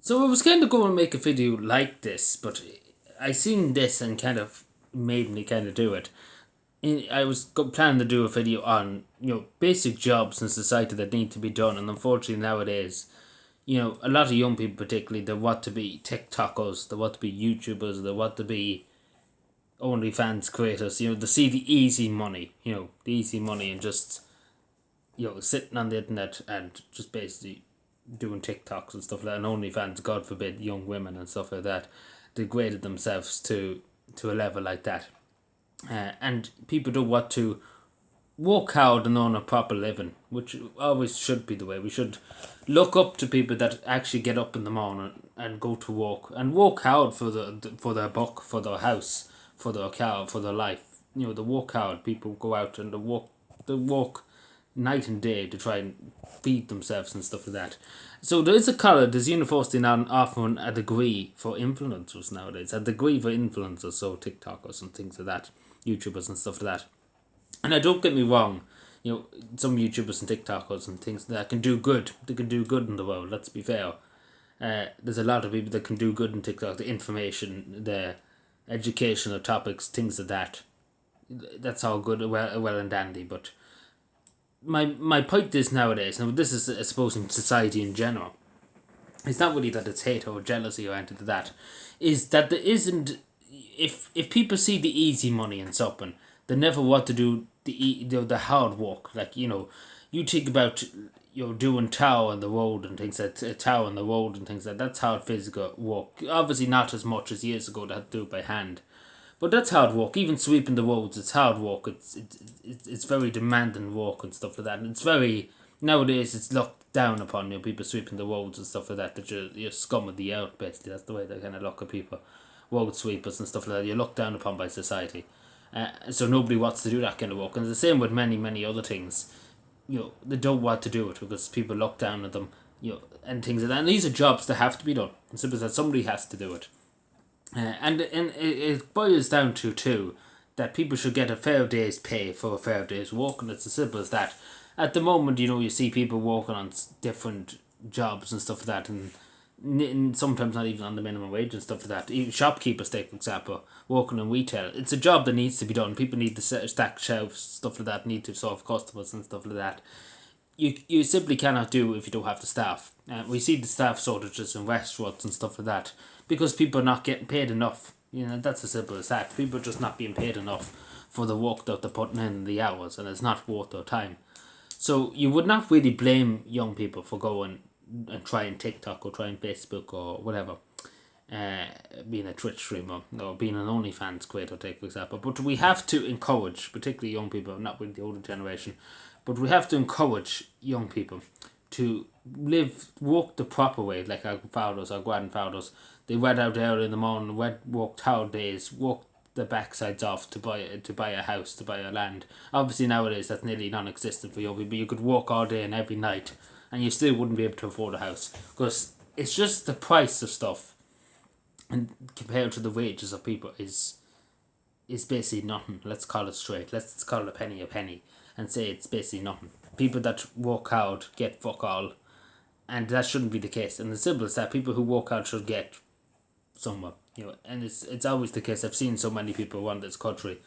So I was kind of going to make a video like this, but I seen this and kind of made me kind of do it. I was planning to do a video on basic jobs in society that need to be done, and unfortunately nowadays, a lot of young people particularly, they want to be TikTokers, they want to be YouTubers, they want to be OnlyFans creators. They see the easy money, the easy money, and just sitting on the internet and just basically doing TikToks and stuff like that, and OnlyFans, God forbid, young women and stuff like that, degraded themselves to a level like that. And people don't want to work hard and earn a proper living, which always should be the way. We should look up to people that actually get up in the morning and go to work and work hard for their buck, for their house, for their car, for their life. They work hard. People go out and they work night and day to try and feed themselves and stuff like that. So there is a college, there's university now offering a degree for influencers nowadays, a degree for influencers, so TikTokers and things like that, YouTubers and stuff like that. And I don't get me wrong, some YouTubers and TikTokers and things that can do good. They can do good in the world. Let's be fair. There's a lot of people that can do good in TikTok. The information, the educational topics, things like that. That's all good, well and dandy. But my point is nowadays, now this is I suppose in society in general, it's not really that it's hate or jealousy or anything like that, is that there isn't, if people see the easy money in something, they never want to do the hard work. Like, you think about doing tow on the road and things like tow on the road and things like that's hard physical work. Obviously not as much as years ago they had to do it by hand. But that's hard work. Even sweeping the roads, it's hard work. It's very demanding work and stuff like that. And it's very, nowadays it's looked down upon. People sweeping the roads and stuff like that. That you're scum of the earth. Basically, that's the way they kind of look at people, road sweepers and stuff like that. You're looked down upon by society. So nobody wants to do that kind of work. And it's the same with many other things. They don't want to do it because people look down at them. And things like that. And these are jobs that have to be done. It's simple as that somebody has to do it. And it boils down to too that people should get a fair day's pay for a fair day's work, and it's as simple as that. At the moment, you see people working on different jobs and stuff like that, and sometimes not even on the minimum wage and stuff like that. Even shopkeepers, take for example, working in retail. It's a job that needs to be done. People need to stack shelves, stuff like that. Need to serve customers and stuff like that. You simply cannot do if you don't have the staff. We see the staff shortages in restaurants and stuff like that because people are not getting paid enough. That's as simple as that. People are just not being paid enough for the work that they're putting in, the hours, and it's not worth their time. So you would not really blame young people for going and trying TikTok or trying Facebook or whatever, being a Twitch streamer or being an OnlyFans creator, take for example. But we have to encourage, particularly young people, not with the older generation, but we have to encourage young people to work the proper way, like our fathers, our grandfathers. They went out early in the morning, worked hard days, worked the backsides off to buy a house, to buy a land. Obviously nowadays that's nearly non-existent for young people. You could work all day and every night, and you still wouldn't be able to afford a house because it's just the price of stuff, and compared to the wages of people is basically nothing. Let's call it straight. Let's call it a penny, and say it's basically nothing. People that work hard get fuck all, and that shouldn't be the case. And the simple is that people who work hard should get somewhere. And it's always the case. I've seen so many people around this country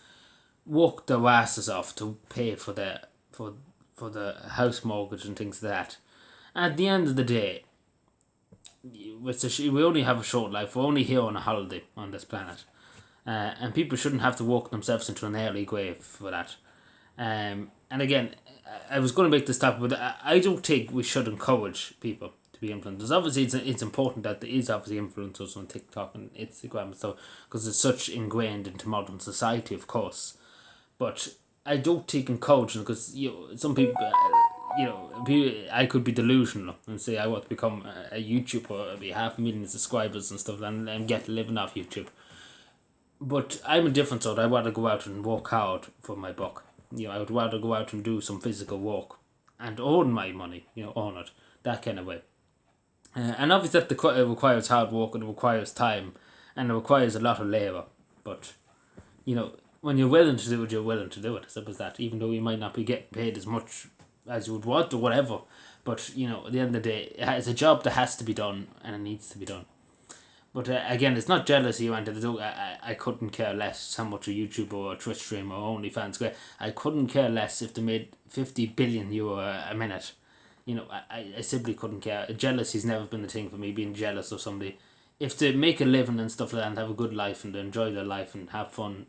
work their asses off to pay for the house mortgage and things like that. And at the end of the day, we only have a short life. We're only here on a holiday on this planet. And people shouldn't have to walk themselves into an early grave for that. And again, I was going to make this topic, but I don't think we should encourage people to be influencers. Obviously, it's important that there is obviously influencers on TikTok and Instagram and stuff because it's such ingrained into modern society, of course. But I don't think encouraging because some people. I could be delusional and say I want to become a YouTuber, be 500,000 subscribers and stuff, and get living off YouTube. But I'm a different sort. I want to go out and work hard for my buck. I would rather go out and do some physical work and earn my money, earn it, that kind of way. And obviously that it requires hard work and it requires time and it requires a lot of labour. But, when you're willing to do it, you're willing to do it. Simple as that. Even though you might not be getting paid as much as you would want or whatever. But at the end of the day, it's a job that has to be done and it needs to be done. But again, it's not jealousy you wanted to do. I couldn't care less how much a YouTuber or a Twitch stream or OnlyFans get. I couldn't care less if they made 50 billion euro a minute. I simply couldn't care. Jealousy's never been the thing for me, being jealous of somebody. If they make a living and stuff like that and have a good life and they enjoy their life and have fun,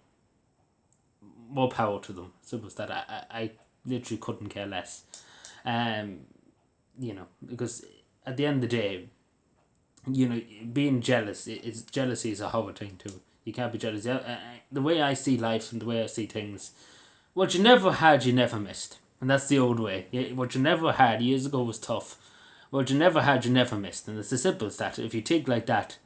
more power to them. Simple as that. I literally couldn't care less. Because at the end of the day, being jealous, jealousy is a horrible thing too. You can't be jealous. The way I see life and the way I see things, what you never had, you never missed. And that's the old way. What you never had years ago was tough. What you never had, you never missed. And it's as simple as that. If you think like that,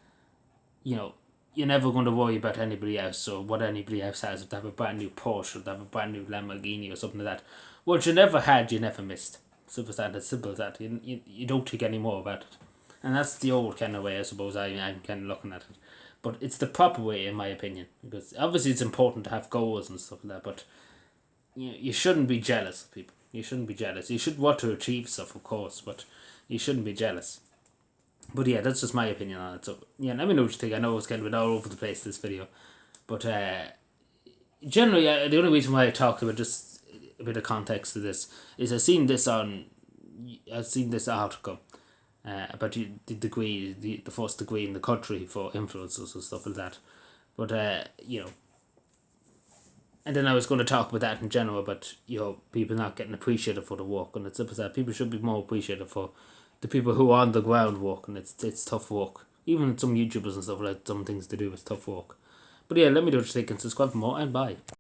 you're never going to worry about anybody else or what anybody else has. If they have a brand new Porsche or they have a brand new Lamborghini or something like that. What you never had, you never missed. Simple as that. It's simple as that. You don't think any more about it. And that's the old kind of way, I suppose, I'm kind of looking at it. But it's the proper way, in my opinion. Because obviously it's important to have goals and stuff like that. But you shouldn't be jealous of people. You shouldn't be jealous. You should want to achieve stuff, of course. But you shouldn't be jealous. But yeah, that's just my opinion on it. So yeah, let me know what you think. I know it's kind of been all over the place, this video. But generally, the only reason why I talked about just a bit of context to this is I've seen this article about the degree, the first degree in the country for influencers and stuff like that. But and then I was going to talk about that in general, but people not getting appreciated for the work, and it's simple as that. People should be more appreciated for the people who are on the ground work, and it's tough work. Even some YouTubers and stuff like some things to do is tough work. But yeah, let me know what you think and subscribe for more, and bye.